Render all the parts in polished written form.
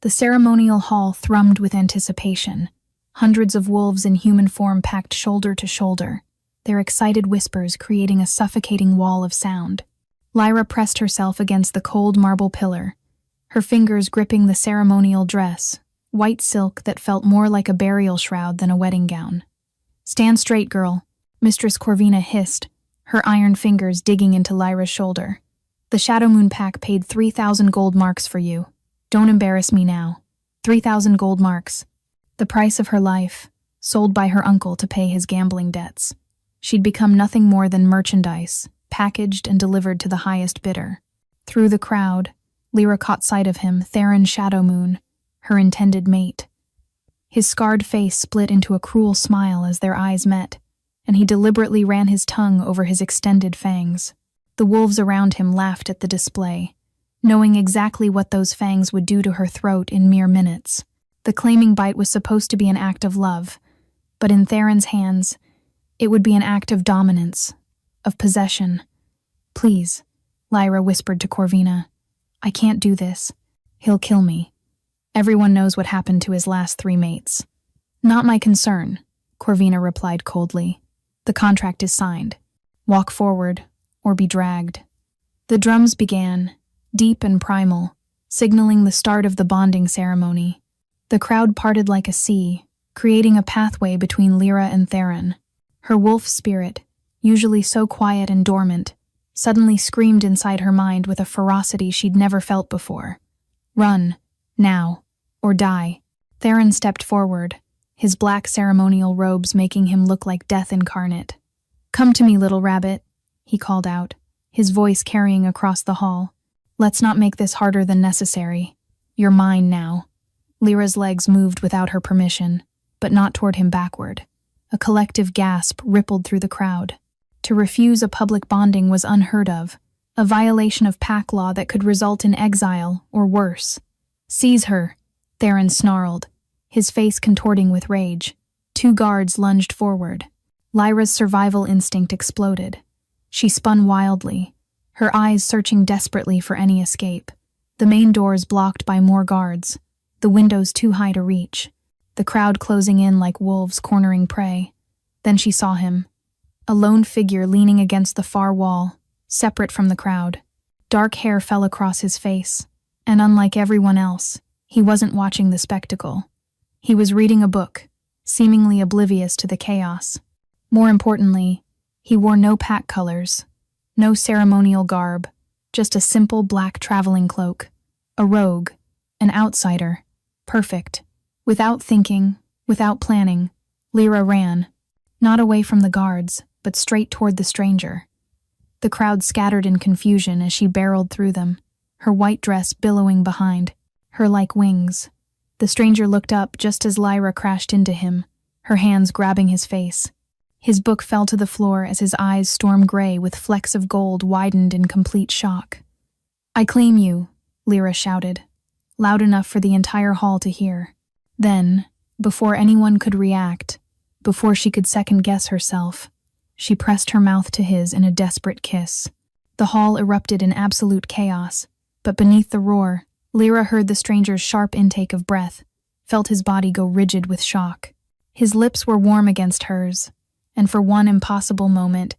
The ceremonial hall thrummed with anticipation. Hundreds of wolves in human form packed shoulder to shoulder, their excited whispers creating a suffocating wall of sound. Lyra pressed herself against the cold marble pillar, her fingers gripping the ceremonial dress, white silk that felt more like a burial shroud than a wedding gown. "Stand straight, girl," Mistress Corvina hissed, her iron fingers digging into Lyra's shoulder. "The Shadow Moon Pack paid 3,000 gold marks for you. Don't embarrass me now. 3,000 gold marks. The price of her life, sold by her uncle to pay his gambling debts. She'd become nothing more than merchandise, packaged and delivered to the highest bidder." Through the crowd, Lyra caught sight of him, Theron Shadowmoon, her intended mate. His scarred face split into a cruel smile as their eyes met, and he deliberately ran his tongue over his extended fangs. The wolves around him laughed at the display, knowing exactly what those fangs would do to her throat in mere minutes. The claiming bite was supposed to be an act of love, but in Theron's hands, it would be an act of dominance, of possession. "Please," Lyra whispered to Corvina, "I can't do this. He'll kill me. Everyone knows what happened to his last 3 mates." "Not my concern," Corvina replied coldly. "The contract is signed. Walk forward, or be dragged." The drums began, deep and primal, signaling the start of the bonding ceremony. The crowd parted like a sea, creating a pathway between Lyra and Theron. Her wolf spirit, usually so quiet and dormant, suddenly screamed inside her mind with a ferocity she'd never felt before. "Run, now, or die." Theron stepped forward, his black ceremonial robes making him look like death incarnate. "Come to me, little rabbit," he called out, his voice carrying across the hall. "Let's not make this harder than necessary. You're mine now." Lyra's legs moved without her permission, but not toward him backward. A collective gasp rippled through the crowd. To refuse a public bonding was unheard of, a violation of pack law that could result in exile or worse. "Seize her," Theron snarled, his face contorting with rage. 2 guards lunged forward. Lyra's survival instinct exploded. She spun wildly, her eyes searching desperately for any escape. The main doors blocked by more guards, the windows too high to reach, the crowd closing in like wolves cornering prey. Then she saw him, a lone figure leaning against the far wall, separate from the crowd. Dark hair fell across his face, and unlike everyone else, he wasn't watching the spectacle. He was reading a book, seemingly oblivious to the chaos. More importantly, he wore no pack colors, no ceremonial garb, just a simple black traveling cloak. A rogue, an outsider, perfect. Without thinking, without planning, Lyra ran, not away from the guards, but straight toward the stranger. The crowd scattered in confusion as she barreled through them, her white dress billowing behind, her like wings. The stranger looked up just as Lyra crashed into him, her hands grabbing his face. His book fell to the floor as his eyes storm gray with flecks of gold widened in complete shock. "I claim you," Lyra shouted, loud enough for the entire hall to hear. Then, before anyone could react, before she could second-guess herself, she pressed her mouth to his in a desperate kiss. The hall erupted in absolute chaos, but beneath the roar, Lyra heard the stranger's sharp intake of breath, felt his body go rigid with shock. His lips were warm against hers, and for one impossible moment,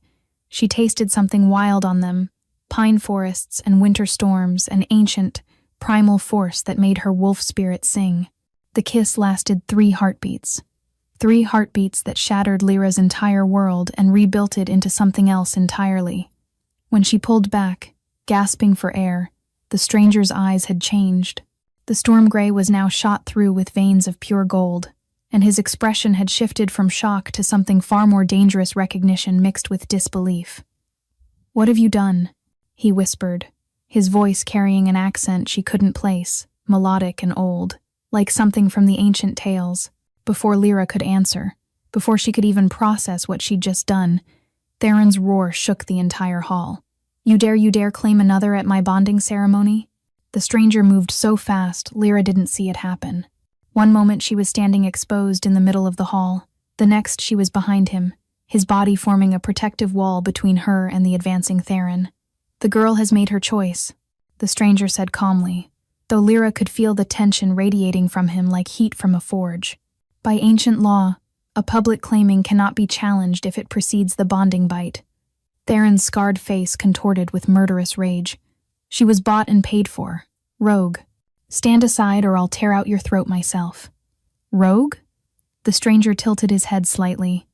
she tasted something wild on them, pine forests and winter storms, an ancient, primal force that made her wolf spirit sing. The kiss lasted 3 heartbeats. 3 heartbeats that shattered Lyra's entire world and rebuilt it into something else entirely. When she pulled back, gasping for air, the stranger's eyes had changed. The storm gray was now shot through with veins of pure gold, and his expression had shifted from shock to something far more dangerous, recognition mixed with disbelief. "What have you done?" he whispered, his voice carrying an accent she couldn't place, melodic and old, like something from the ancient tales. Before Lyra could answer, before she could even process what she'd just done, Theron's roar shook the entire hall. You dare claim another at my bonding ceremony?" The stranger moved so fast, Lyra didn't see it happen. One moment she was standing exposed in the middle of the hall, the next she was behind him, his body forming a protective wall between her and the advancing Theron. "The girl has made her choice," the stranger said calmly, though Lyra could feel the tension radiating from him like heat from a forge. By ancient law, a public claiming cannot be challenged if it precedes the bonding bite. Theron's scarred face contorted with murderous rage. She was bought and paid for. Rogue. Stand aside or I'll tear out your throat myself. Rogue? The stranger tilted his head slightly,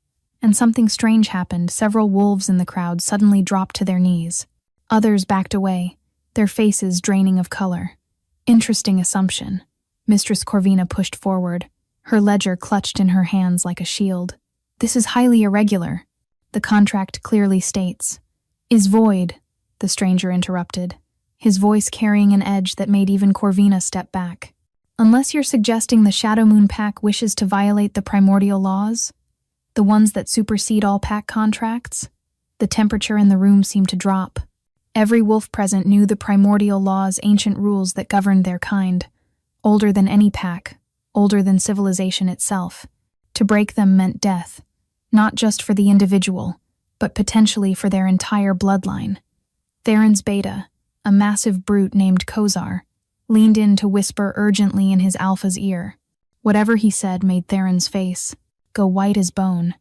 and something strange happened. Several wolves in the crowd suddenly dropped to their knees. Others backed away, their faces draining of color. Interesting assumption. Mistress Corvina pushed forward, her ledger clutched in her hands like a shield. This is highly irregular. The contract clearly states. Is void, the stranger interrupted, his voice carrying an edge that made even Corvina step back. Unless you're suggesting the Shadow Moon Pack wishes to violate the primordial laws? The ones that supersede all pack contracts? The temperature in the room seemed to drop. Every wolf present knew the primordial laws, ancient rules that governed their kind, older than any pack, older than civilization itself. To break them meant death, not just for the individual, but potentially for their entire bloodline. Theron's beta, a massive brute named Kozar, leaned in to whisper urgently in his alpha's ear. Whatever he said made Theron's face go white as bone.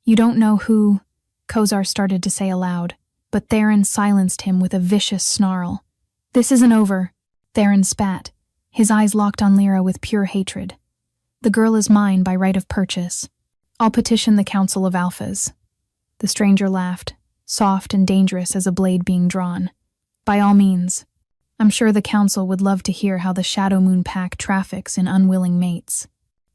You don't know who, Kozar started to say aloud, but Theron silenced him with a vicious snarl. This isn't over, Theron spat, his eyes locked on Lyra with pure hatred. The girl is mine by right of purchase. I'll petition the Council of Alphas. The stranger laughed, soft and dangerous as a blade being drawn. By all means. I'm sure the Council would love to hear how the Shadow Moon Pack traffics in unwilling mates.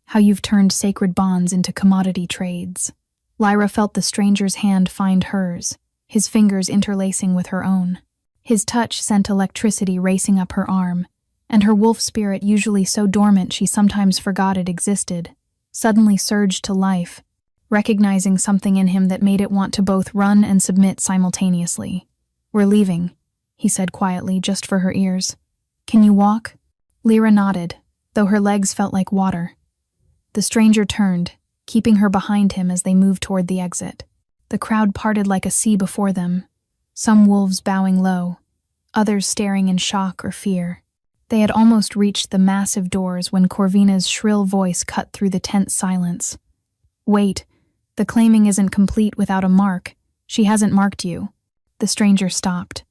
How you've turned sacred bonds into commodity trades. Lyra felt the stranger's hand find hers, his fingers interlacing with her own. His touch sent electricity racing up her arm, and her wolf spirit, usually so dormant she sometimes forgot it existed, suddenly surged to life, recognizing something in him that made it want to both run and submit simultaneously. We're leaving, he said quietly, just for her ears. Can you walk? Lyra nodded, though her legs felt like water. The stranger turned, keeping her behind him as they moved toward the exit. The crowd parted like a sea before them, some wolves bowing low, others staring in shock or fear. They had almost reached the massive doors when Corvina's shrill voice cut through the tense silence. Wait, the claiming isn't complete without a mark. She hasn't marked you. The stranger stopped.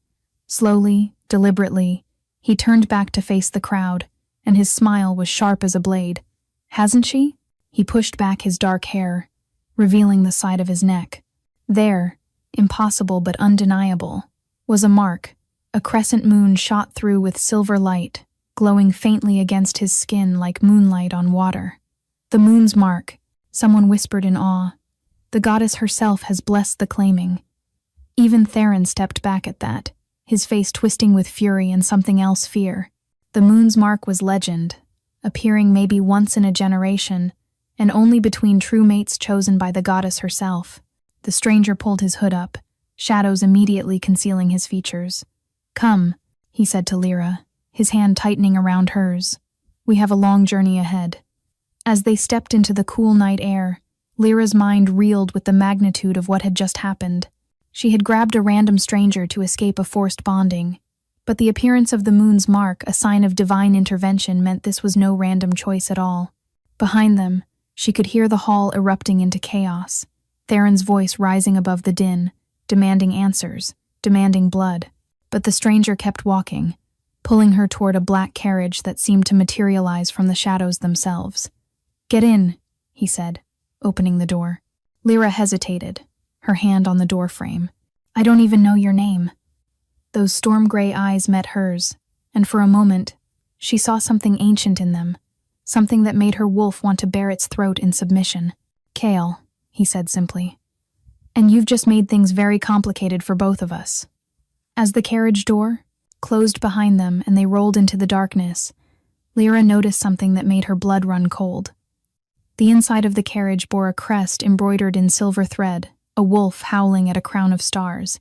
Slowly, deliberately, he turned back to face the crowd, and his smile was sharp as a blade. Hasn't she? He pushed back his dark hair, revealing the side of his neck. There, impossible but undeniable, was a mark, a crescent moon shot through with silver light, glowing faintly against his skin like moonlight on water. The moon's mark, someone whispered in awe. The goddess herself has blessed the claiming. Even Theron stepped back at that, his face twisting with fury and something else, fear. The moon's mark was legend, appearing maybe once in a generation, and only between true mates chosen by the goddess herself. The stranger pulled his hood up, shadows immediately concealing his features. Come, he said to Lyra, his hand tightening around hers. We have a long journey ahead. As they stepped into the cool night air, Lyra's mind reeled with the magnitude of what had just happened. She had grabbed a random stranger to escape a forced bonding, but the appearance of the moon's mark, a sign of divine intervention, meant this was no random choice at all. Behind them, she could hear the hall erupting into chaos, Theron's voice rising above the din, demanding answers, demanding blood. But the stranger kept walking, pulling her toward a black carriage that seemed to materialize from the shadows themselves. Get in, he said, opening the door. Lyra hesitated, her hand on the doorframe. I don't even know your name. Those storm-gray eyes met hers, and for a moment, she saw something ancient in them, something that made her wolf want to bare its throat in submission. Kale, he said simply. And you've just made things very complicated for both of us. As the carriage door closed behind them and they rolled into the darkness, Lyra noticed something that made her blood run cold. The inside of the carriage bore a crest embroidered in silver thread, a wolf howling at a crown of stars,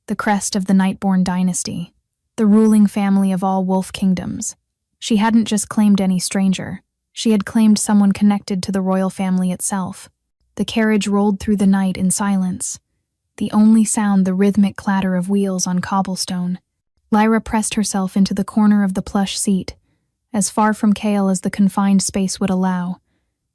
the crest of the Nightborn dynasty, the ruling family of all wolf kingdoms. She hadn't just claimed any stranger, she had claimed someone connected to the royal family itself. The carriage rolled through the night in silence, the only sound the rhythmic clatter of wheels on cobblestone. Lyra pressed herself into the corner of the plush seat, as far from Kale as the confined space would allow,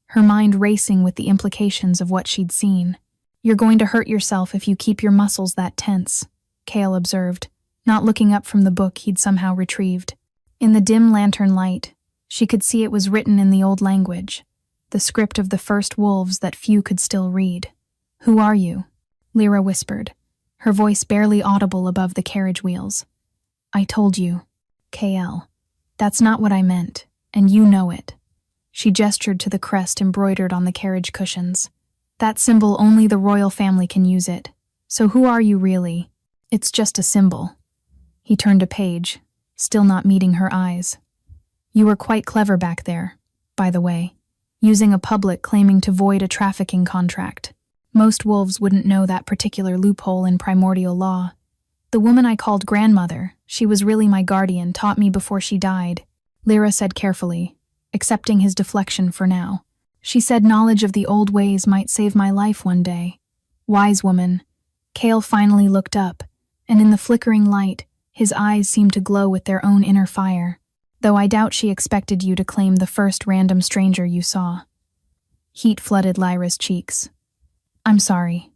her mind racing with the implications of what she'd seen. "You're going to hurt yourself if you keep your muscles that tense," Kale observed, not looking up from the book he'd somehow retrieved. In the dim lantern light, she could see it was written in the old language, the script of the first wolves that few could still read. "Who are you?" Lyra whispered, her voice barely audible above the carriage wheels. "I told you, KL. That's not what I meant, and you know it." She gestured to the crest embroidered on the carriage cushions. "That symbol, only the royal family can use it. So who are you really? It's just a symbol." He turned a page, still not meeting her eyes. "You were quite clever back there, by the way, using a public claiming to void a trafficking contract. Most wolves wouldn't know that particular loophole in primordial law. The woman I called grandmother, she was really my guardian, taught me before she died," Lyra said carefully, accepting his deflection for now. "She said knowledge of the old ways might save my life one day." Wise woman. Kale finally looked up, and in the flickering light, his eyes seemed to glow with their own inner fire, though I doubt she expected you to claim the first random stranger you saw. Heat flooded Lyra's cheeks. "I'm sorry.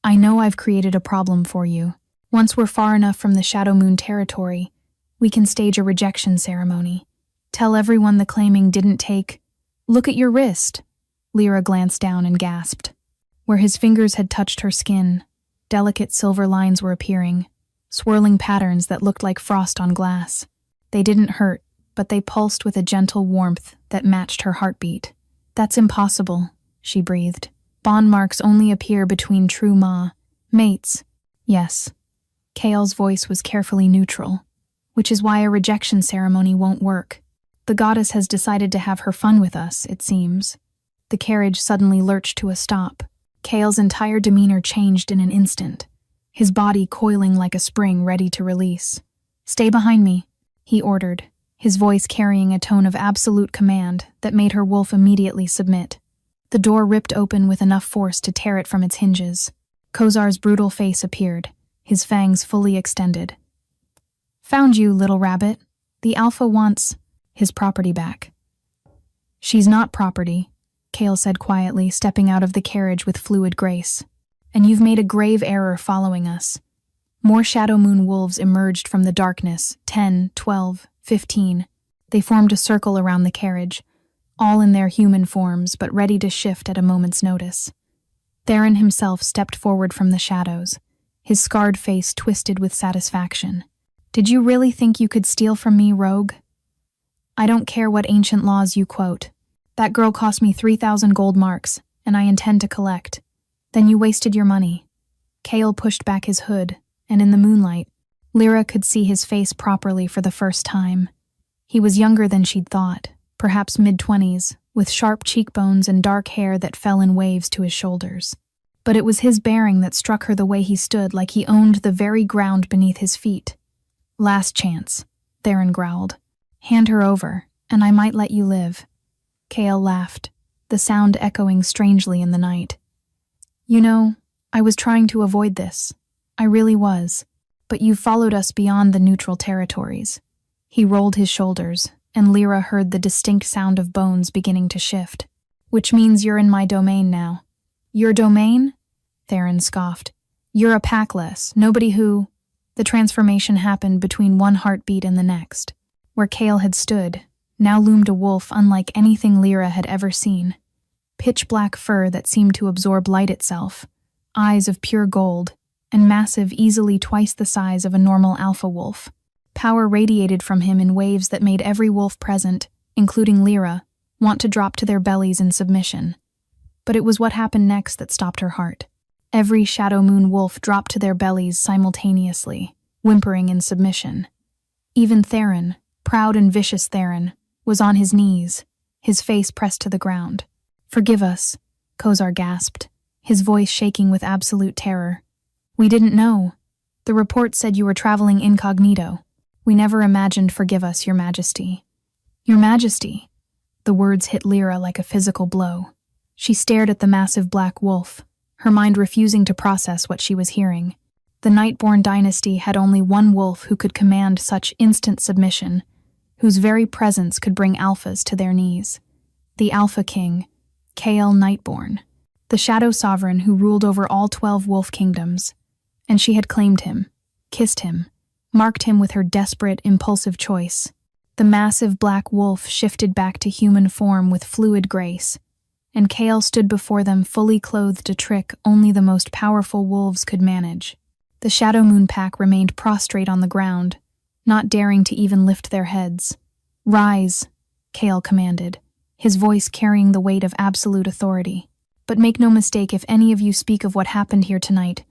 I know I've created a problem for you. Once we're far enough from the Shadow Moon territory, we can stage a rejection ceremony. Tell everyone the claiming didn't take—" "Look at your wrist." Lyra glanced down and gasped. Where his fingers had touched her skin, delicate silver lines were appearing, swirling patterns that looked like frost on glass. They didn't hurt, but they pulsed with a gentle warmth that matched her heartbeat. "That's impossible," she breathed. "Bond marks only appear between true mates." "Yes." Kale's voice was carefully neutral, "which is why a rejection ceremony won't work. The goddess has decided to have her fun with us, it seems." The carriage suddenly lurched to a stop. Kale's entire demeanor changed in an instant, his body coiling like a spring ready to release. "Stay behind me," he ordered, his voice carrying a tone of absolute command that made her wolf immediately submit. The door ripped open with enough force to tear it from its hinges. Kozar's brutal face appeared, his fangs fully extended. "Found you, little rabbit. The Alpha wants his property back." "She's not property," Kale said quietly, stepping out of the carriage with fluid grace. "And you've made a grave error following us." More Shadow Moon wolves emerged from the darkness, 10, 12, 15. They formed a circle around the carriage, all in their human forms but ready to shift at a moment's notice. Theron himself stepped forward from the shadows, his scarred face twisted with satisfaction. "Did you really think you could steal from me, rogue? I don't care what ancient laws you quote. That girl cost me 3,000 gold marks, and I intend to collect. Then you wasted your money." Kale pushed back his hood, and in the moonlight, Lyra could see his face properly for the first time. He was younger than she'd thought, perhaps mid-20s, with sharp cheekbones and dark hair that fell in waves to his shoulders. But it was his bearing that struck her, the way he stood like he owned the very ground beneath his feet. "Last chance," Theron growled. "Hand her over, and I might let you live." Kale laughed, the sound echoing strangely in the night. "You know, I was trying to avoid this. I really was. But you followed us beyond the neutral territories." He rolled his shoulders, and Lyra heard the distinct sound of bones beginning to shift. "Which means you're in my domain now." "Your domain?" Theron scoffed. "You're a packless, nobody who—" The transformation happened between one heartbeat and the next. Where Kale had stood, now loomed a wolf unlike anything Lyra had ever seen. Pitch-black fur that seemed to absorb light itself, eyes of pure gold, and massive, easily twice the size of a normal alpha wolf. Power radiated from him in waves that made every wolf present, including Lyra, want to drop to their bellies in submission. But it was what happened next that stopped her heart. Every Shadow Moon wolf dropped to their bellies simultaneously, whimpering in submission. Even Theron, proud and vicious Theron, was on his knees, his face pressed to the ground. "Forgive us," Kozar gasped, his voice shaking with absolute terror. "We didn't know. The report said you were traveling incognito. We never imagined. Forgive us, Your Majesty." "Your Majesty." The words hit Lyra like a physical blow. She stared at the massive black wolf, her mind refusing to process what she was hearing. The Nightborn dynasty had only one wolf who could command such instant submission, whose very presence could bring alphas to their knees. The Alpha King, Kael Nightborn, the Shadow Sovereign who ruled over all 12 wolf kingdoms. And she had claimed him, kissed him, marked him with her desperate, impulsive choice. The massive black wolf shifted back to human form with fluid grace, and Kael stood before them fully clothed, a trick only the most powerful wolves could manage. The Shadow Moon Pack remained prostrate on the ground, not daring to even lift their heads. "Rise," Kael commanded, his voice carrying the weight of absolute authority. "But make no mistake, if any of you speak of what happened here tonight,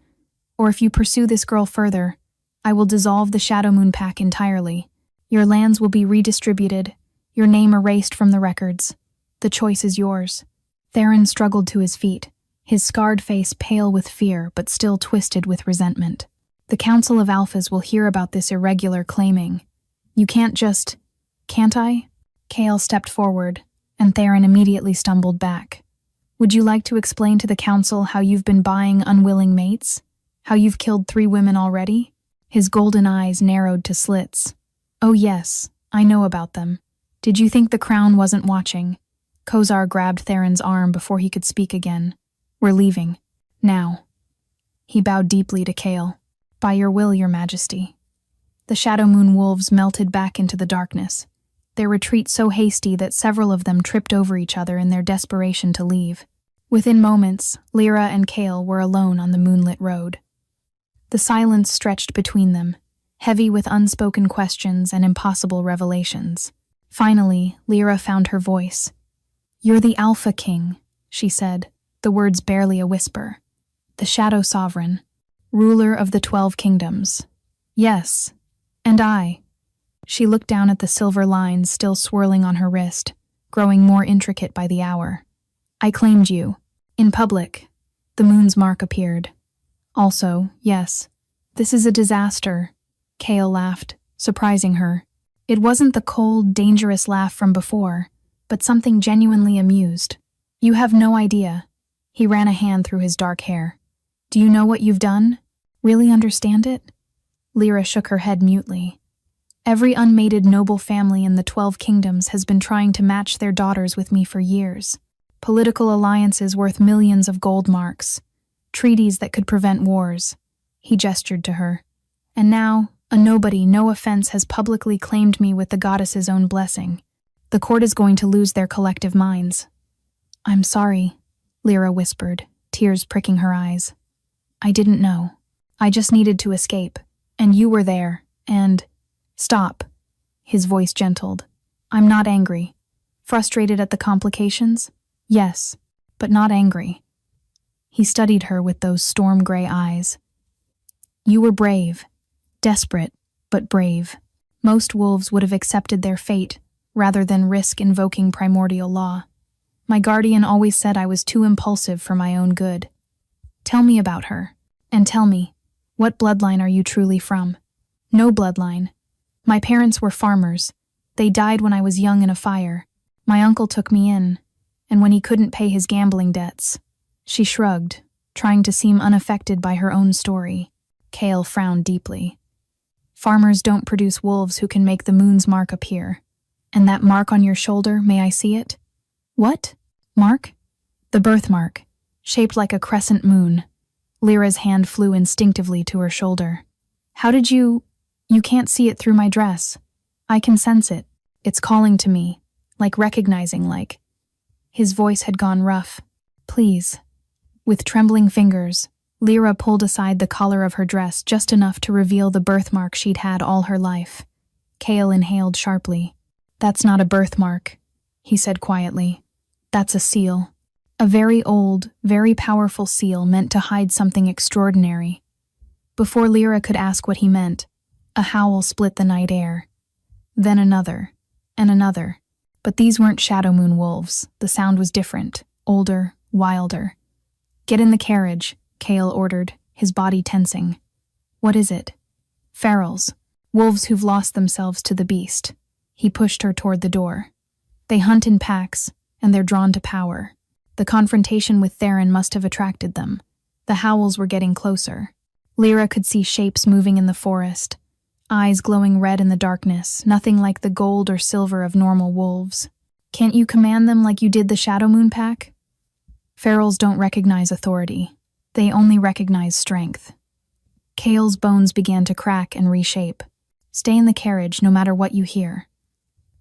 or if you pursue this girl further, I will dissolve the Shadow Moon Pack entirely. Your lands will be redistributed, your name erased from the records. The choice is yours." Theron struggled to his feet, his scarred face pale with fear but still twisted with resentment. "The Council of Alphas will hear about this irregular claiming. You can't just... Can't I?" Kael stepped forward, and Theron immediately stumbled back. "Would you like to explain to the Council how you've been buying unwilling mates? How you've killed 3 women already?" His golden eyes narrowed to slits. "Oh yes, I know about them. Did you think the Crown wasn't watching?" Kozar grabbed Theron's arm before he could speak again. "We're leaving. Now." He bowed deeply to Kael. "By your will, your majesty." The Shadow Moon wolves melted back into the darkness, their retreat so hasty that several of them tripped over each other in their desperation to leave. Within moments, Lyra and Kael were alone on the moonlit road. The silence stretched between them, heavy with unspoken questions and impossible revelations. Finally, Lyra found her voice. "You're the Alpha King," she said, the words barely a whisper. "The Shadow Sovereign, ruler of the 12 kingdoms." "Yes, and I." She looked down at the silver lines still swirling on her wrist, growing more intricate by the hour. "I claimed you. In public." The moon's mark appeared. "Also, yes, this is a disaster." Kael laughed, surprising her. It wasn't the cold, dangerous laugh from before, but something genuinely amused. "You have no idea." He ran a hand through his dark hair. "Do you know what you've done? Really understand it?" Lyra shook her head mutely. "Every unmated noble family in the 12 kingdoms has been trying to match their daughters with me for years. Political alliances worth millions of gold marks. Treaties that could prevent wars." He gestured to her. "And now, a nobody, no offense, has publicly claimed me with the goddess's own blessing. The court is going to lose their collective minds." "I'm sorry," Lyra whispered, tears pricking her eyes. "I didn't know. I just needed to escape, and you were there, and—" "Stop." His voice gentled. "I'm not angry. Frustrated at the complications? Yes, but not angry." He studied her with those storm-gray eyes. "You were brave. Desperate, but brave. Most wolves would have accepted their fate, rather than risk invoking primordial law. My guardian always said I was too impulsive for my own good. Tell me about her, and tell me, what bloodline are you truly from?" "No bloodline. My parents were farmers. They died when I was young in a fire. My uncle took me in, and when he couldn't pay his gambling debts." She shrugged, trying to seem unaffected by her own story. Kael frowned deeply. "Farmers don't produce wolves who can make the moon's mark appear. And that mark on your shoulder, may I see it?" "What? Mark?" "The birthmark, shaped like a crescent moon." Lyra's hand flew instinctively to her shoulder. "How did you... You can't see it through my dress. I can sense it. It's calling to me, like recognizing, like..." His voice had gone rough. "Please." With trembling fingers, Lyra pulled aside the collar of her dress just enough to reveal the birthmark she'd had all her life. Kael inhaled sharply. "That's not a birthmark," he said quietly. "That's a seal. A very old, very powerful seal meant to hide something extraordinary." Before Lyra could ask what he meant, a howl split the night air. Then another, and another. But these weren't Shadow Moon wolves. The sound was different, older, wilder. "Get in the carriage," Kael ordered, his body tensing. "What is it?" "Ferals. Wolves who've lost themselves to the beast." He pushed her toward the door. "They hunt in packs, and they're drawn to power. The confrontation with Theron must have attracted them. The howls were getting closer. Lyra could see shapes moving in the forest. eyes glowing red in the darkness, nothing like the gold or silver of normal wolves. Can't you command them like you did the Shadow Moon Pack? Ferals don't recognize authority. They only recognize strength. Kale's bones began to crack and reshape. Stay in the carriage no matter what you hear.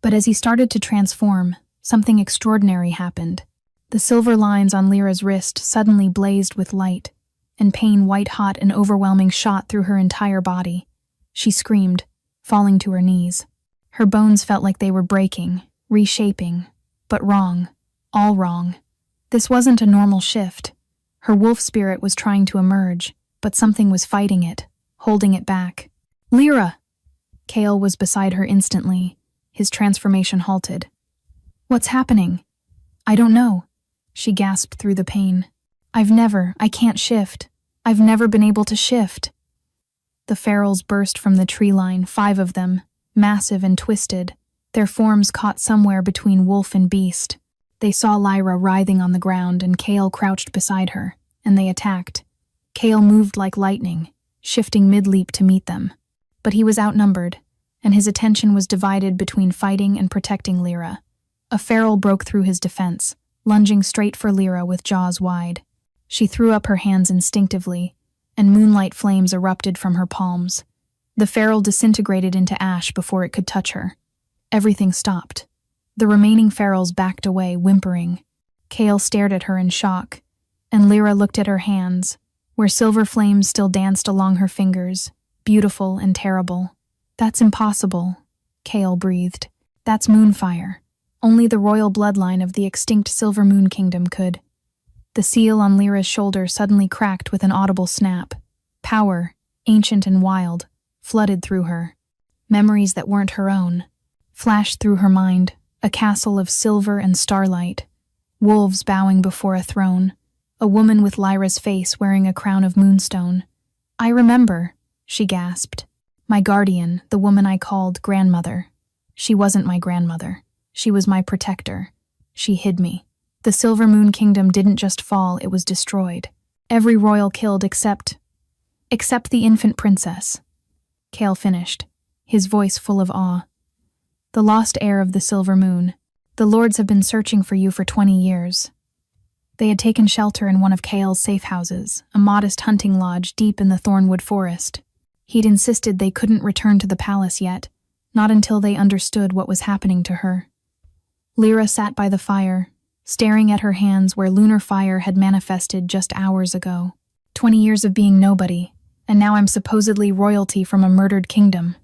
But as he started to transform, something extraordinary happened. The silver lines on Lyra's wrist suddenly blazed with light, and pain white-hot and overwhelming shot through her entire body. She screamed, falling to her knees. Her bones felt like they were breaking, reshaping, but wrong, all wrong. This wasn't a normal shift. Her wolf spirit was trying to emerge, but something was fighting it, holding it back. Lyra! Kale was beside her instantly. His transformation halted. What's happening? I don't know. She gasped through the pain. I can't shift. I've never been able to shift. The ferals burst from the tree line, 5 of them, massive and twisted, their forms caught somewhere between wolf and beast. They saw Lyra writhing on the ground and Kale crouched beside her, and they attacked. Kale moved like lightning, shifting mid-leap to meet them. But he was outnumbered, and his attention was divided between fighting and protecting Lyra. A feral broke through his defense, lunging straight for Lyra with jaws wide. She threw up her hands instinctively, and moonlight flames erupted from her palms. The feral disintegrated into ash before it could touch her. Everything stopped. The remaining ferals backed away, whimpering. Kale stared at her in shock, and Lyra looked at her hands, where silver flames still danced along her fingers, beautiful and terrible. That's impossible, Kale breathed. That's moonfire. Only the royal bloodline of the extinct Silver Moon Kingdom could. The seal on Lyra's shoulder suddenly cracked with an audible snap. Power, ancient and wild, flooded through her. Memories that weren't her own flashed through her mind, a castle of silver and starlight, wolves bowing before a throne, a woman with Lyra's face wearing a crown of moonstone. I remember, she gasped. My guardian, the woman I called grandmother. She wasn't my grandmother. She was my protector. She hid me. The Silver Moon Kingdom didn't just fall, it was destroyed. Every royal killed except the infant princess. Kale finished, his voice full of awe. The lost heir of the Silver Moon. The lords have been searching for you for 20 years. They had taken shelter in one of Kale's safe houses, a modest hunting lodge deep in the Thornwood Forest. He'd insisted they couldn't return to the palace yet, not until they understood what was happening to her. Lyra sat by the fire, staring at her hands where lunar fire had manifested just hours ago. 20 years of being nobody, and now I'm supposedly royalty from a murdered kingdom.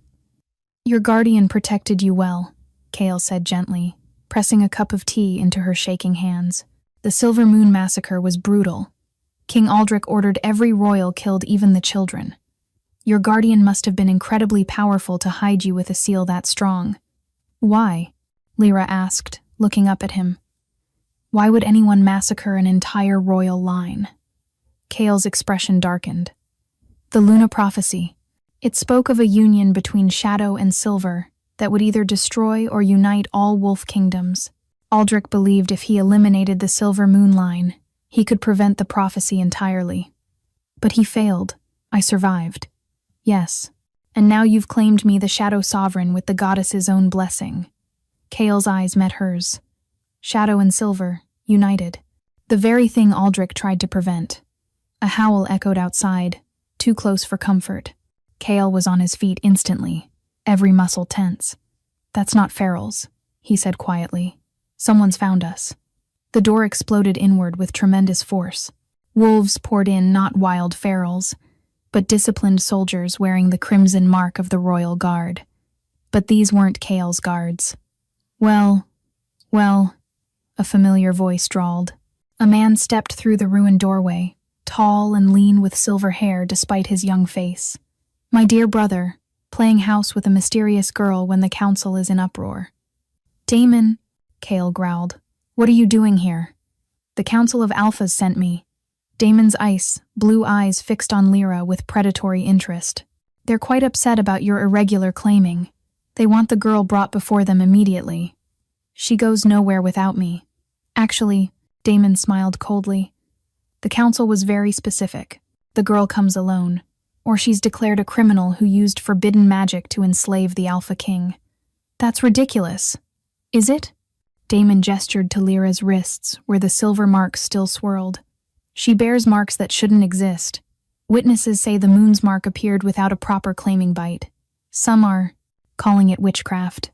Your guardian protected you well, Kale said gently, pressing a cup of tea into her shaking hands. The Silver Moon massacre was brutal. King Aldrich ordered every royal killed, even the children. Your guardian must have been incredibly powerful to hide you with a seal that strong. Why? Lyra asked, looking up at him. Why would anyone massacre an entire royal line? Kale's expression darkened. The Luna prophecy. It spoke of a union between shadow and silver that would either destroy or unite all wolf kingdoms. Aldrich believed if he eliminated the Silver Moon line, he could prevent the prophecy entirely. But he failed. I survived. Yes, and now you've claimed me the Shadow Sovereign with the goddess's own blessing. Kale's eyes met hers. Shadow and silver, united. The very thing Aldrich tried to prevent. A howl echoed outside, too close for comfort. Kale was on his feet instantly, every muscle tense. That's not ferals, he said quietly. Someone's found us. The door exploded inward with tremendous force. Wolves poured in, not wild ferals, but disciplined soldiers wearing the crimson mark of the royal guard. But these weren't Kale's guards. Well, a familiar voice drawled. A man stepped through the ruined doorway, tall and lean with silver hair despite his young face. My dear brother, playing house with a mysterious girl when the council is in uproar. Damon, Kale growled. What are you doing here? The Council of Alphas sent me. Damon's blue eyes fixed on Lyra with predatory interest. They're quite upset about your irregular claiming. They want the girl brought before them immediately. She goes nowhere without me. Actually, Damon smiled coldly. The council was very specific. The girl comes alone. or she's declared a criminal who used forbidden magic to enslave the Alpha King. That's ridiculous. Is it? Damon gestured to Lyra's wrists, where the silver marks still swirled. She bears marks that shouldn't exist. Witnesses say the moon's mark appeared without a proper claiming bite. Some are calling it witchcraft.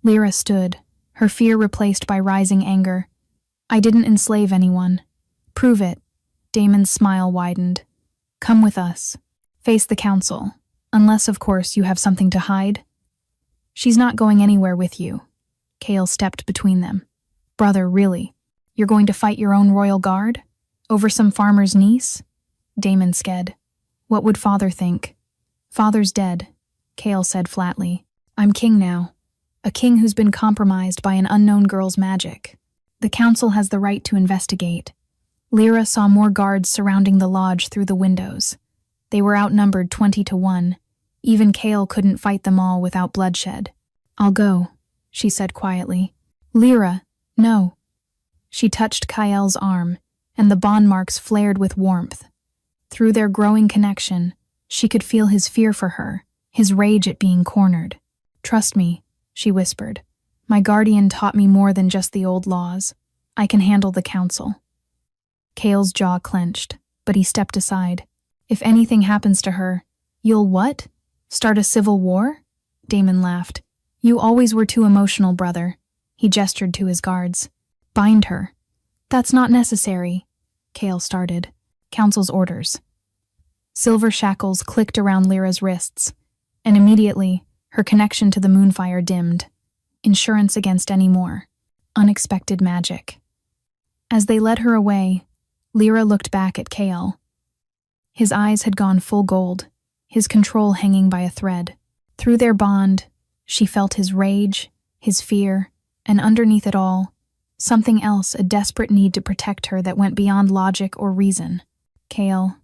Lyra stood, her fear replaced by rising anger. I didn't enslave anyone. Prove it. Damon's smile widened. Come with us. Face the council. Unless, of course, you have something to hide. She's not going anywhere with you. Kale stepped between them. Brother, really? You're going to fight your own royal guard? Over some farmer's niece? Damon sked. What would father think? Father's dead, Kale said flatly. I'm king now. A king who's been compromised by an unknown girl's magic. The council has the right to investigate. Lyra saw more guards surrounding the lodge through the windows. They were outnumbered 20-1. Even Kale couldn't fight them all without bloodshed. I'll go, she said quietly. Lyra, no. She touched Kael's arm, and the bond marks flared with warmth. Through their growing connection, she could feel his fear for her, his rage at being cornered. Trust me, she whispered. My guardian taught me more than just the old laws. I can handle the council. Kale's jaw clenched, but he stepped aside. If anything happens to her, you'll what? Start a civil war? Damon laughed. You always were too emotional, brother. He gestured to his guards. Bind her. That's not necessary, Kale started. Council's orders. Silver shackles clicked around Lyra's wrists, and immediately, her connection to the moonfire dimmed. Insurance against any more. Unexpected magic. As they led her away, Lyra looked back at Kale. His eyes had gone full gold, his control hanging by a thread. Through their bond, she felt his rage, his fear, and underneath it all, something else, a desperate need to protect her that went beyond logic or reason. Kale,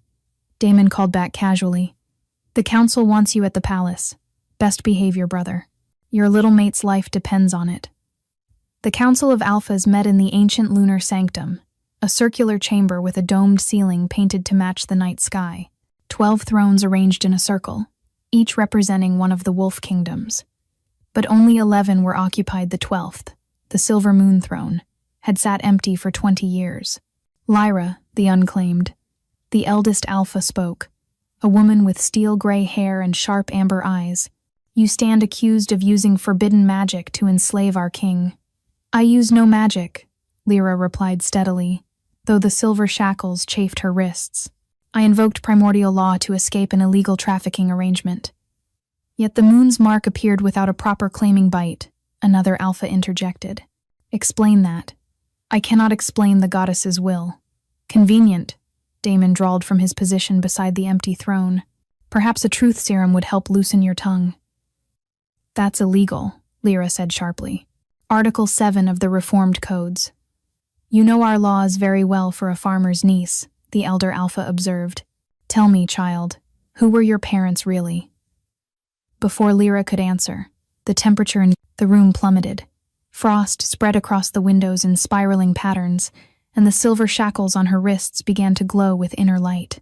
Damon called back casually. The council wants you at the palace. Best behavior, brother. Your little mate's life depends on it. The Council of Alphas met in the ancient lunar sanctum, a circular chamber with a domed ceiling painted to match the night sky. 12 thrones arranged in a circle, each representing one of the wolf kingdoms. But only 11 were occupied. The 12th, the silver moon throne, had sat empty for 20 years. Lyra, the unclaimed, the eldest alpha, spoke, a woman with steel-gray hair and sharp amber eyes. You stand accused of using forbidden magic to enslave our king. I use no magic, Lyra replied steadily, though the silver shackles chafed her wrists. I invoked primordial law to escape an illegal trafficking arrangement. Yet the moon's mark appeared without a proper claiming bite, another alpha interjected. Explain that. I cannot explain the goddess's will. Convenient, Damon drawled from his position beside the empty throne. Perhaps a truth serum would help loosen your tongue. That's illegal, Lyra said sharply. Article 7 of the Reformed Codes. You know our laws very well for a farmer's niece, the elder alpha observed. Tell me, child, who were your parents really? Before Lyra could answer, the temperature in the room plummeted. Frost spread across the windows in spiraling patterns, and the silver shackles on her wrists began to glow with inner light.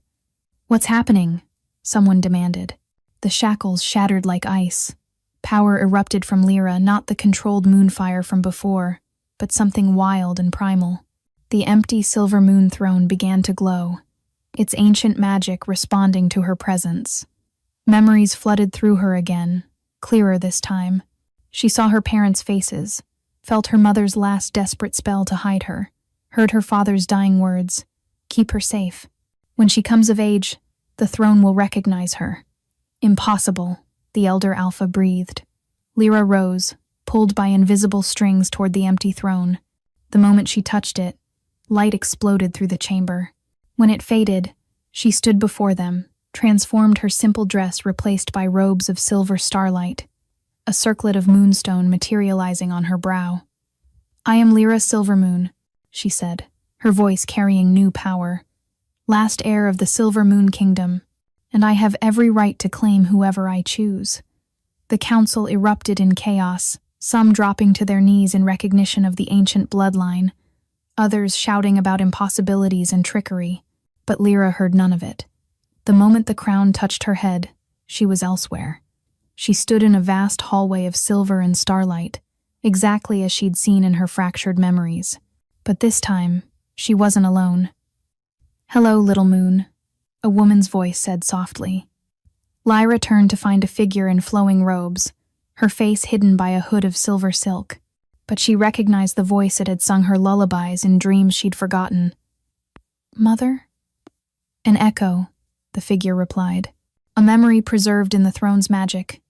What's happening? Someone demanded. The shackles shattered like ice. Power erupted from Lyra, not the controlled moonfire from before, but something wild and primal. The empty silver moon throne began to glow, its ancient magic responding to her presence. Memories flooded through her again, clearer this time. She saw her parents' faces, felt her mother's last desperate spell to hide her, heard her father's dying words, keep her safe. When she comes of age, the throne will recognize her. Impossible, the elder alpha breathed. Lyra rose, pulled by invisible strings toward the empty throne. The moment she touched it, light exploded through the chamber. When it faded, she stood before them, transformed, her simple dress replaced by robes of silver starlight, a circlet of moonstone materializing on her brow. I am Lyra Silvermoon, she said, her voice carrying new power. Last heir of the Silver Moon Kingdom, and I have every right to claim whoever I choose. The council erupted in chaos, some dropping to their knees in recognition of the ancient bloodline, others shouting about impossibilities and trickery, but Lyra heard none of it. The moment the crown touched her head, she was elsewhere. She stood in a vast hallway of silver and starlight, exactly as she'd seen in her fractured memories. But this time, she wasn't alone. "Hello, little moon," a woman's voice said softly. Lyra turned to find a figure in flowing robes, her face hidden by a hood of silver silk. But she recognized the voice that had sung her lullabies in dreams she'd forgotten. "Mother?" "An echo," the figure replied. "A memory preserved in the throne's magic,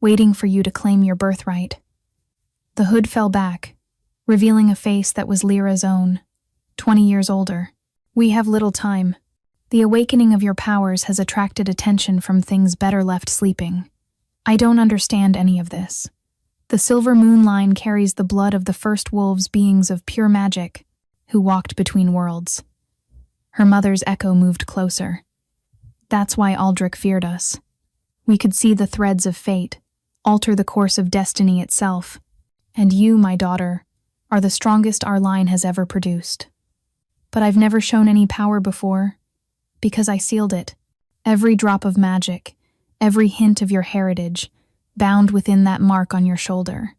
waiting for you to claim your birthright." The hood fell back, revealing a face that was Lyra's own, 20 years older. "We have little time. The awakening of your powers has attracted attention from things better left sleeping. I don't understand any of this. The silver moon line carries the blood of the first wolves, beings of pure magic, who walked between worlds." Her mother's echo moved closer. "That's why Aldrich feared us. We could see the threads of fate, alter the course of destiny itself. And you, my daughter, are the strongest our line has ever produced. But I've never shown any power before, because I sealed it. Every drop of magic, every hint of your heritage, bound within that mark on your shoulder."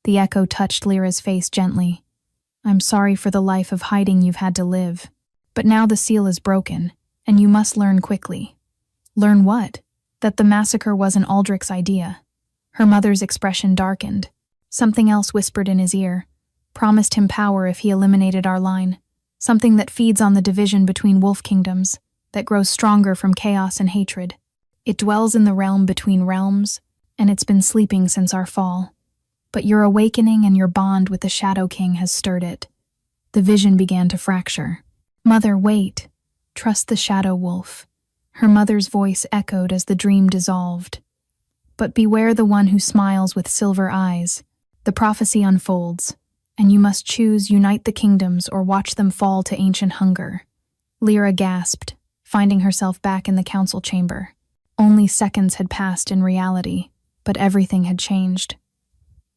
The echo touched Lyra's face gently. "I'm sorry for the life of hiding you've had to live. But now the seal is broken, and you must learn quickly." "Learn what?" "That the massacre wasn't Aldrich's idea." Her mother's expression darkened. Something else whispered in his ear, promised him power if he eliminated our line. Something that feeds on the division between wolf kingdoms, that grows stronger from chaos and hatred. It dwells in the realm between realms, and it's been sleeping since our fall. But your awakening and your bond with the Shadow King has stirred it. The vision began to fracture. "Mother, wait. Trust the Shadow Wolf." Her mother's voice echoed as the dream dissolved. "But beware the one who smiles with silver eyes. The prophecy unfolds, and you must choose unite the kingdoms or watch them fall to ancient hunger." Lyra gasped, finding herself back in the council chamber. Only seconds had passed in reality, but everything had changed.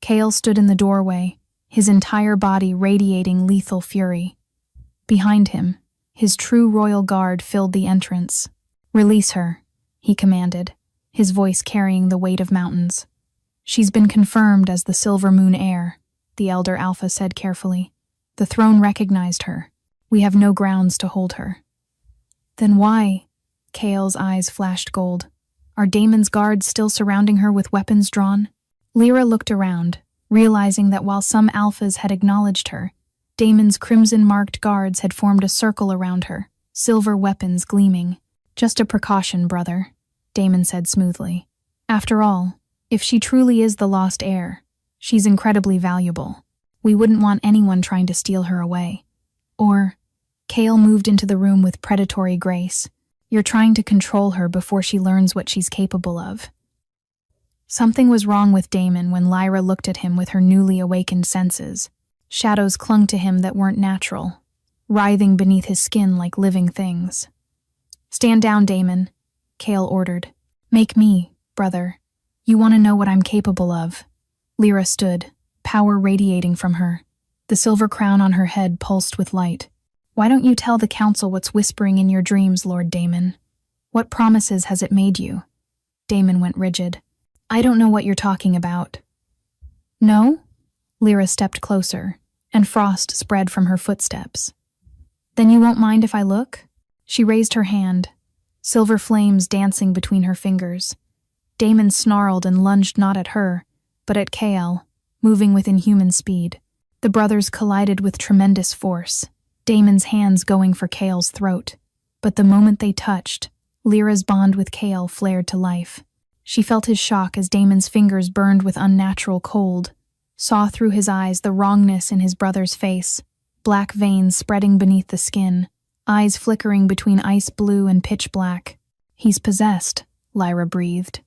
Kale stood in the doorway, his entire body radiating lethal fury. Behind him, his true royal guard filled the entrance. "Release her," he commanded, his voice carrying the weight of mountains. "She's been confirmed as the Silver Moon heir," the elder Alpha said carefully. "The throne recognized her. We have no grounds to hold her." "Then why?" Kale's eyes flashed gold. "Are Damon's guards still surrounding her with weapons drawn?" Lyra looked around, realizing that while some Alphas had acknowledged her, Damon's crimson-marked guards had formed a circle around her, silver weapons gleaming. "Just a precaution, brother," Damon said smoothly. "After all, if she truly is the lost heir, she's incredibly valuable. We wouldn't want anyone trying to steal her away. Or," Kale moved into the room with predatory grace, "you're trying to control her before she learns what she's capable of." Something was wrong with Damon when Lyra looked at him with her newly awakened senses. Shadows clung to him that weren't natural, writhing beneath his skin like living things. "Stand down, Damon," Kale ordered. "Make me, brother. You want to know what I'm capable of." Lyra stood, power radiating from her. The silver crown on her head pulsed with light. "Why don't you tell the council what's whispering in your dreams, Lord Damon? What promises has it made you?" Damon went rigid. "I don't know what you're talking about." "No?" Lyra stepped closer, and frost spread from her footsteps. "Then you won't mind if I look?" She raised her hand, silver flames dancing between her fingers. Damon snarled and lunged not at her, but at Kale, moving with inhuman speed. The brothers collided with tremendous force, Damon's hands going for Kale's throat. But the moment they touched, Lyra's bond with Kale flared to life. She felt his shock as Damon's fingers burned with unnatural cold, saw through his eyes the wrongness in his brother's face, black veins spreading beneath the skin, eyes flickering between ice blue and pitch black. "He's possessed," Lyra breathed.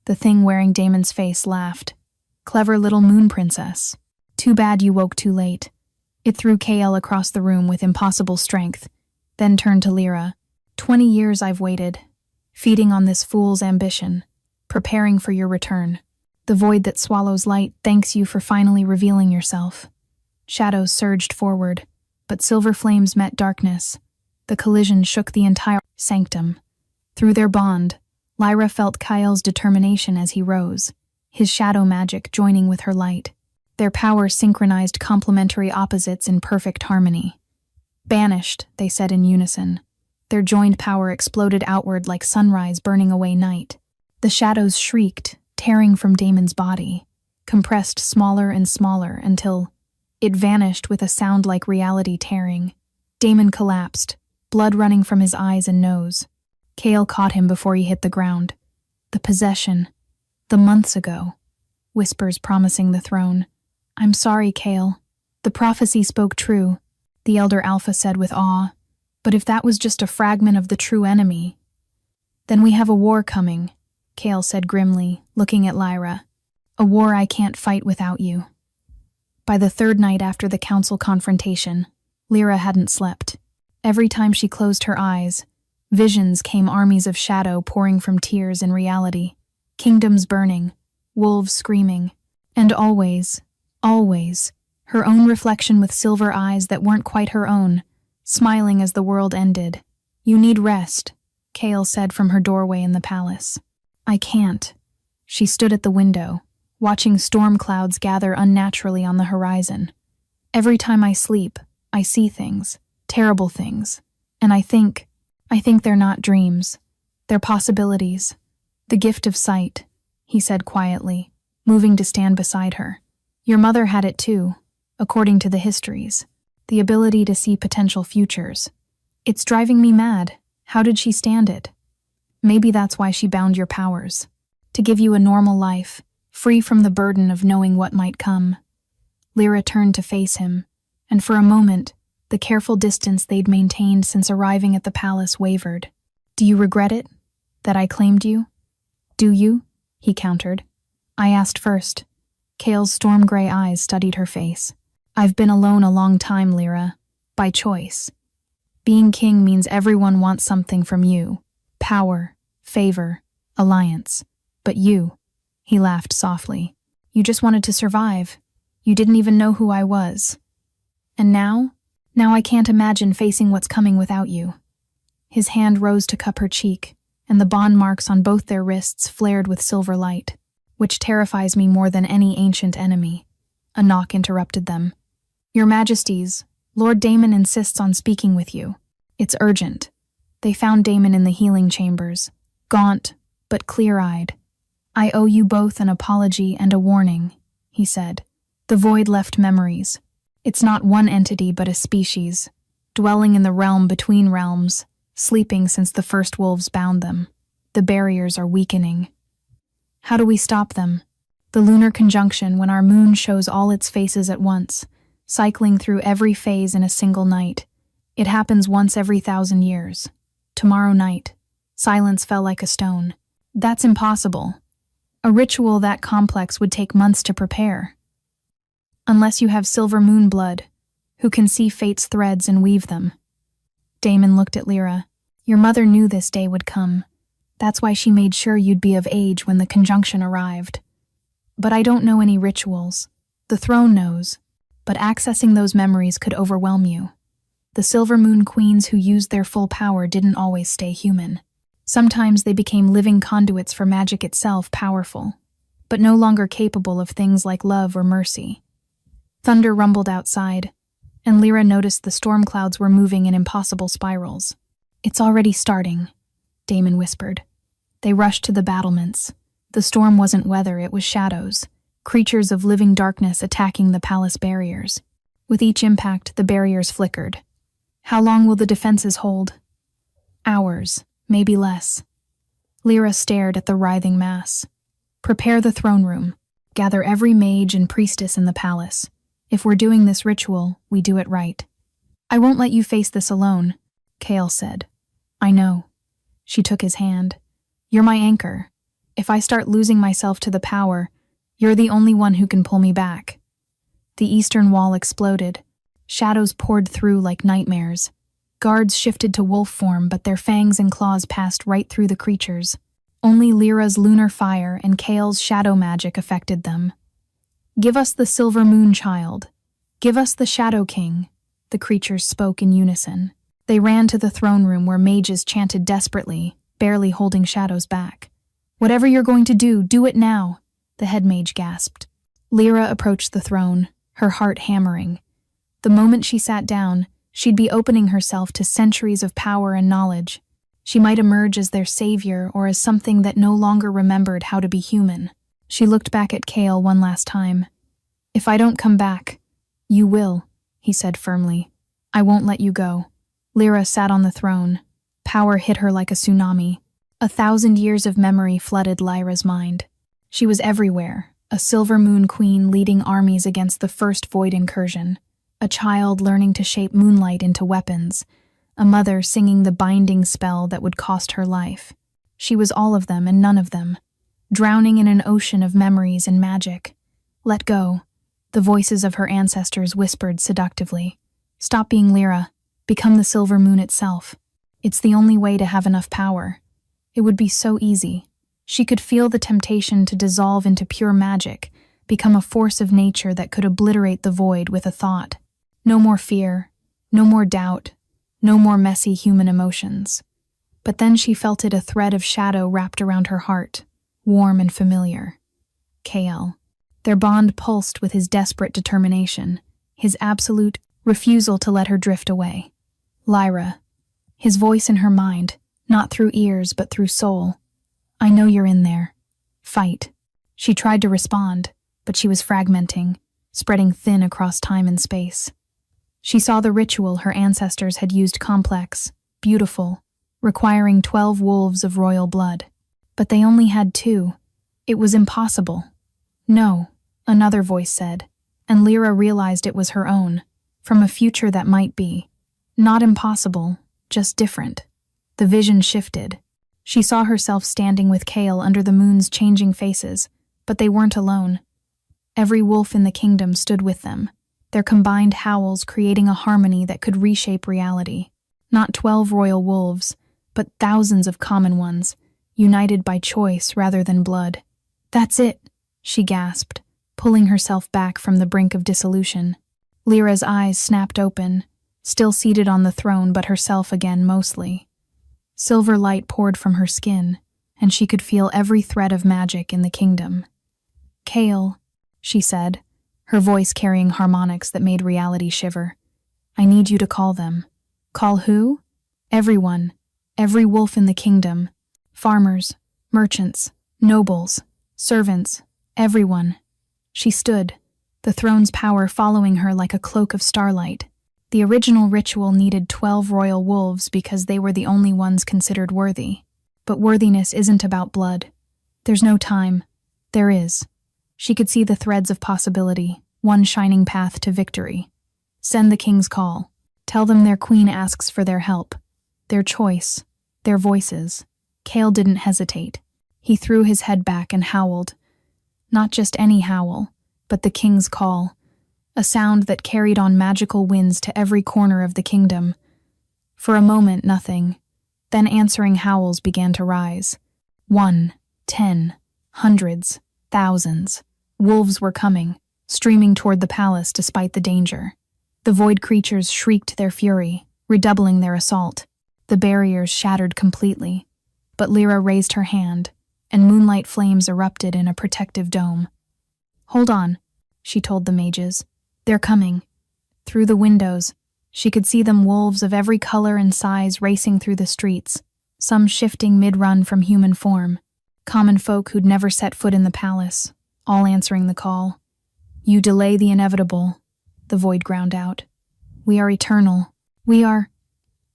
The thing wearing Damon's face laughed. "Clever little moon princess. Too bad you woke too late." It threw Kale across the room with impossible strength, then turned to Lyra. 20 years I've waited, feeding on this fool's ambition, preparing for your return. The void that swallows light thanks you for finally revealing yourself." Shadows surged forward, but silver flames met darkness. The collision shook the entire sanctum. Through their bond, Lyra felt Kyle's determination as he rose, his shadow magic joining with her light. Their powers synchronized complementary opposites in perfect harmony. Banished, they said in unison. Their joined power exploded outward like sunrise burning away night. The shadows shrieked, tearing from Damon's body, compressed smaller and smaller until it vanished with a sound like reality tearing. Damon collapsed, blood running from his eyes and nose. Kale caught him before he hit the ground. The possession. The months ago. Whispers promising the throne. I'm sorry, Kale. The prophecy spoke true, the Elder Alpha said with awe. But if that was just a fragment of the true enemy, then we have a war coming, Kale said grimly, looking at Lyra. A war I can't fight without you. By the third night after the council confrontation, Lyra hadn't slept. Every time she closed her eyes, visions came, armies of shadow pouring from tears and reality, kingdoms burning, wolves screaming, and always, her own reflection with silver eyes that weren't quite her own, smiling as the world ended. You need rest, Kale said from her doorway in the palace. I can't. She stood at the window, watching storm clouds gather unnaturally on the horizon. Every time I sleep, I see things, terrible things, and I think they're not dreams. They're possibilities. The gift of sight, he said quietly, moving to stand beside her. Your mother had it too, according to the histories. The ability to see potential futures. It's driving me mad. How did she stand it? Maybe that's why she bound your powers. To give you a normal life, free from the burden of knowing what might come. Lyra turned to face him, and for a moment, the careful distance they'd maintained since arriving at the palace wavered. Do you regret it? That I claimed you? Do you? He countered. I asked first. Kale's storm-gray eyes studied her face. I've been alone a long time, Lyra. By choice. Being king means everyone wants something from you. Power, favor, alliance. But you, he laughed softly. You just wanted to survive. You didn't even know who I was. And now? Now I can't imagine facing what's coming without you. His hand rose to cup her cheek, and the bond marks on both their wrists flared with silver light, which terrifies me more than any ancient enemy. A knock interrupted them. Your Majesties, Lord Damon insists on speaking with you. It's urgent. They found Damon in the healing chambers, gaunt, but clear-eyed. I owe you both an apology and a warning, he said. The void left memories. It's not one entity but a species, dwelling in the realm between realms, sleeping since the first wolves bound them. The barriers are weakening. How do we stop them? The lunar conjunction, when our moon shows all its faces at once, cycling through every phase in a single night. It happens once every 1,000 years. Tomorrow night. Silence fell like a stone. That's impossible. A ritual that complex would take months to prepare. Unless you have silver moon blood, who can see fate's threads and weave them. Damon looked at Lyra. Your mother knew this day would come. That's why she made sure you'd be of age when the conjunction arrived. But I don't know any rituals. The throne knows. But accessing those memories could overwhelm you. The Silver Moon Queens who used their full power didn't always stay human. Sometimes they became living conduits for magic itself, powerful, but no longer capable of things like love or mercy. Thunder rumbled outside, and Lyra noticed the storm clouds were moving in impossible spirals. It's already starting, Damon whispered. They rushed to the battlements. The storm wasn't weather, it was shadows. Creatures of living darkness attacking the palace barriers. With each impact, the barriers flickered. How long will the defenses hold? Hours, maybe less. Lyra stared at the writhing mass. Prepare the throne room. Gather every mage and priestess in the palace. If we're doing this ritual, we do it right. I won't let you face this alone, Kale said. I know. She took his hand. You're my anchor. If I start losing myself to the power, you're the only one who can pull me back. The eastern wall exploded. Shadows poured through like nightmares. Guards shifted to wolf form, but their fangs and claws passed right through the creatures. Only Lyra's lunar fire and Kale's shadow magic affected them. Give us the Silver Moon Child. Give us the Shadow King, the creatures spoke in unison. They ran to the throne room where mages chanted desperately, barely holding shadows back. "Whatever you're going to do it now," the head mage gasped. Lyra approached the throne, her heart hammering. The moment she sat down, she'd be opening herself to centuries of power and knowledge. She might emerge as their savior or as something that no longer remembered how to be human. She looked back at Kale one last time. "If I don't come back, you will," he said firmly. "I won't let you go." Lyra sat on the throne. Power hit her like a tsunami. 1,000 years of memory flooded Lyra's mind. She was everywhere, a silver moon queen leading armies against the first void incursion, a child learning to shape moonlight into weapons, a mother singing the binding spell that would cost her life. She was all of them and none of them, drowning in an ocean of memories and magic. "Let go," the voices of her ancestors whispered seductively. "Stop being Lyra. Become the silver moon itself. It's the only way to have enough power." It would be so easy. She could feel the temptation to dissolve into pure magic, become a force of nature that could obliterate the void with a thought. No more fear, no more doubt, no more messy human emotions. But then she felt a thread of shadow wrapped around her heart, warm and familiar. Kael. Their bond pulsed with his desperate determination, his absolute refusal to let her drift away. Lyra. His voice in her mind, not through ears but through soul. "I know you're in there. Fight." She tried to respond, but she was fragmenting, spreading thin across time and space. She saw the ritual her ancestors had used, complex, beautiful, requiring 12 wolves of royal blood. But they only had 2. It was impossible. "No," another voice said, and Lyra realized it was her own, from a future that might be. Not impossible, just different. The vision shifted. She saw herself standing with Kael under the moon's changing faces, but they weren't alone. Every wolf in the kingdom stood with them, their combined howls creating a harmony that could reshape reality. Not 12 royal wolves, but thousands of common ones, united by choice rather than blood. "That's it," she gasped, pulling herself back from the brink of dissolution. Lyra's eyes snapped open, still seated on the throne but herself again mostly. Silver light poured from her skin, and she could feel every thread of magic in the kingdom. "Kael," she said, her voice carrying harmonics that made reality shiver. "I need you to call them." "Call who?" "Everyone. Every wolf in the kingdom. Farmers, merchants, nobles, servants, everyone." She stood, the throne's power following her like a cloak of starlight. The original ritual needed 12 royal wolves because they were the only ones considered worthy. But worthiness isn't about blood. There's no time. There is. She could see the threads of possibility, one shining path to victory. Send the king's call. Tell them their queen asks for their help, their choice, their voices. Kael didn't hesitate. He threw his head back and howled. Not just any howl, but the king's call. A sound that carried on magical winds to every corner of the kingdom. For a moment, nothing. Then answering howls began to rise. 1, 10, hundreds, thousands. Wolves were coming, streaming toward the palace despite the danger. The void creatures shrieked their fury, redoubling their assault. The barriers shattered completely. But Lyra raised her hand, and moonlight flames erupted in a protective dome. "Hold on," she told the mages. "They're coming." Through the windows, she could see them, wolves of every color and size racing through the streets, some shifting mid-run from human form. Common folk who'd never set foot in the palace, all answering the call. "You delay the inevitable," the void ground out. "We are eternal. We are—"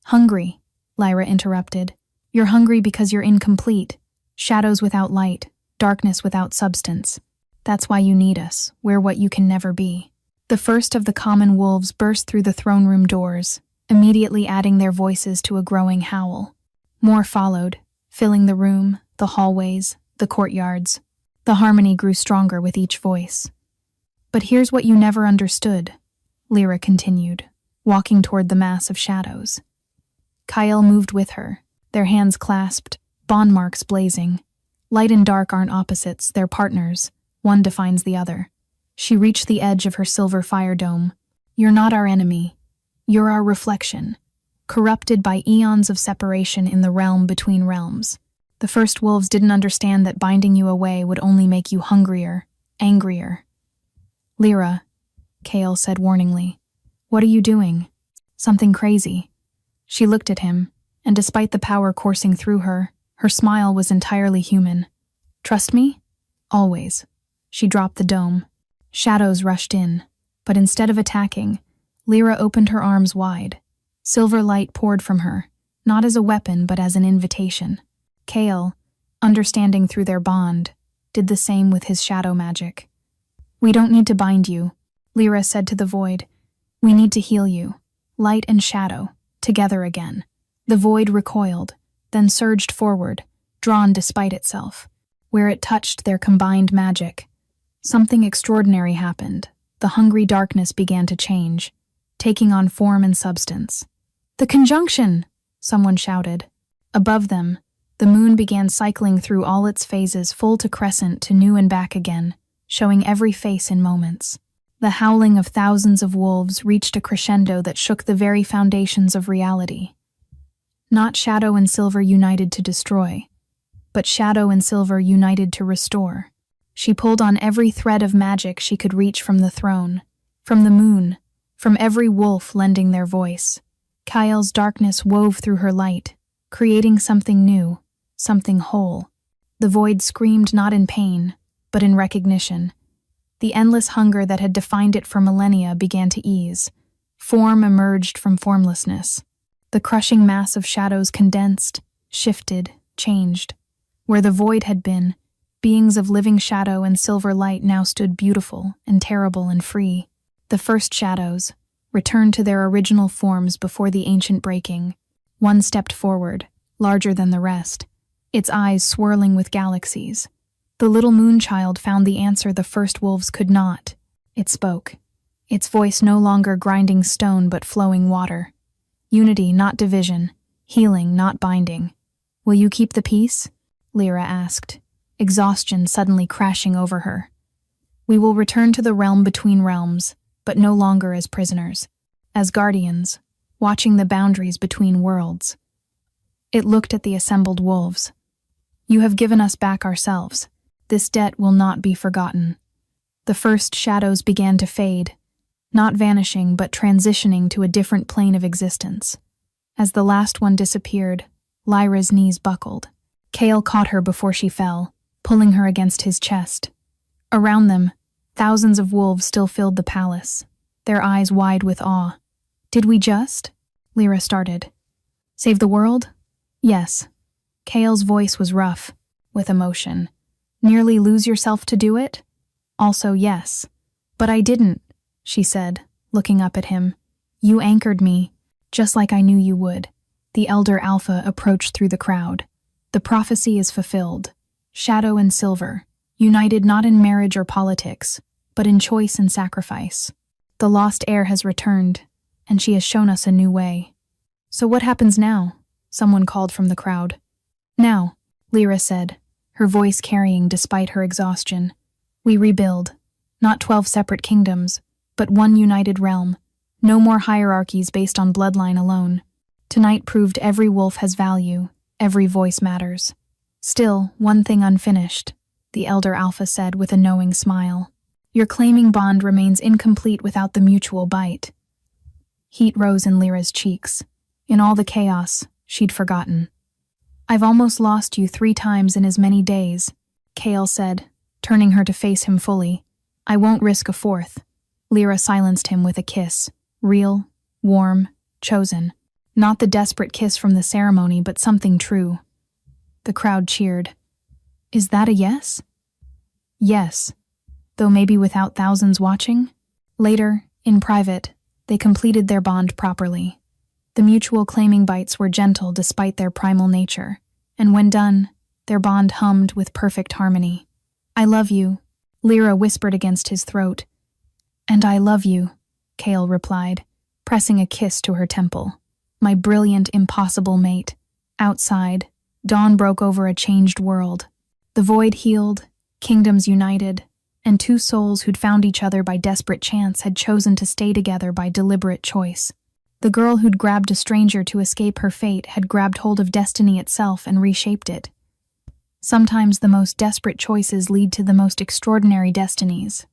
"Hungry," Lyra interrupted. "You're hungry because you're incomplete. Shadows without light, darkness without substance. That's why you need us. We're what you can never be." The first of the common wolves burst through the throne room doors, immediately adding their voices to a growing howl. More followed, filling the room, the hallways, the courtyards. The harmony grew stronger with each voice. "But here's what you never understood," Lyra continued, walking toward the mass of shadows. Kael moved with her, their hands clasped, bond marks blazing. Light and dark aren't opposites, they're partners. One defines the other. She reached the edge of her silver fire dome. "You're not our enemy. You're our reflection. corrupted by eons of separation in the realm between realms. The first wolves didn't understand that binding you away would only make you hungrier, angrier. "Lyra," Kale said warningly, "what are you doing?" "Something crazy." She looked at him, and despite the power coursing through her, her smile was entirely human. "Trust me?" "Always." She dropped the dome. Shadows rushed in, but instead of attacking, Lyra opened her arms wide. Silver light poured from her, not as a weapon but as an invitation. Kale, understanding through their bond, did the same with his shadow magic. "We don't need to bind you," Lyra said to the void. "We need to heal you, light and shadow, together again." The void recoiled, then surged forward, drawn despite itself. Where it touched their combined magic, something extraordinary happened. The hungry darkness began to change, taking on form and substance. "The conjunction!" someone shouted. Above them, the moon began cycling through all its phases, full to crescent to new and back again, showing every face in moments. The howling of thousands of wolves reached a crescendo that shook the very foundations of reality. Not Shadow and Silver united to destroy, but Shadow and Silver united to restore. She pulled on every thread of magic she could reach from the throne, from the moon, from every wolf lending their voice. Kyle's darkness wove through her light, creating something new, something whole. The void screamed not in pain, but in recognition. The endless hunger that had defined it for millennia began to ease. Form emerged from formlessness. The crushing mass of shadows condensed, shifted, changed. Where the void had been, beings of living shadow and silver light now stood beautiful and terrible and free. The first shadows returned to their original forms before the ancient breaking. One stepped forward, larger than the rest, its eyes swirling with galaxies. The little moonchild found the answer the first wolves could not. It spoke, its voice no longer grinding stone but flowing water. Unity, not division. Healing, not binding. "Will you keep the peace?" Lyra asked, exhaustion suddenly crashing over her. "We will return to the realm between realms, but no longer as prisoners. As guardians, watching the boundaries between worlds." It looked at the assembled wolves. "You have given us back ourselves. This debt will not be forgotten." The first shadows began to fade, not vanishing but transitioning to a different plane of existence. As the last one disappeared, Lyra's knees buckled. Kale caught her before she fell, pulling her against his chest. Around them, thousands of wolves still filled the palace, their eyes wide with awe. "Did we just?" Lyra started. "Save the world?" "Yes." Kale's voice was rough, with emotion. "Nearly lose yourself to do it?" "Also yes." "But I didn't," she said, looking up at him. "You anchored me, just like I knew you would." The elder Alpha approached through the crowd. "The prophecy is fulfilled. Shadow and Silver, united not in marriage or politics, but in choice and sacrifice. The lost heir has returned, and she has shown us a new way." "So what happens now?" someone called from the crowd. "Now," Lyra said, her voice carrying despite her exhaustion, "we rebuild. Not 12 separate kingdoms, but one united realm. No more hierarchies based on bloodline alone. Tonight proved every wolf has value, every voice matters." "Still, one thing unfinished," the elder Alpha said with a knowing smile. "Your claiming bond remains incomplete without the mutual bite." Heat rose in Lyra's cheeks. In all the chaos, she'd forgotten. "I've almost lost you 3 times in as many days," Kale said, turning her to face him fully. "I won't risk a 4th. Lyra silenced him with a kiss, real, warm, chosen. Not the desperate kiss from the ceremony, but something true. The crowd cheered. "Is that a yes?" "Yes, though maybe without thousands watching." Later, in private, they completed their bond properly. The mutual claiming bites were gentle despite their primal nature, and when done, their bond hummed with perfect harmony. "I love you," Lyra whispered against his throat. "And I love you," Kale replied, pressing a kiss to her temple. "My brilliant, impossible mate." Outside, dawn broke over a changed world. The void healed, kingdoms united, and 2 souls who'd found each other by desperate chance had chosen to stay together by deliberate choice. The girl who'd grabbed a stranger to escape her fate had grabbed hold of destiny itself and reshaped it. Sometimes the most desperate choices lead to the most extraordinary destinies.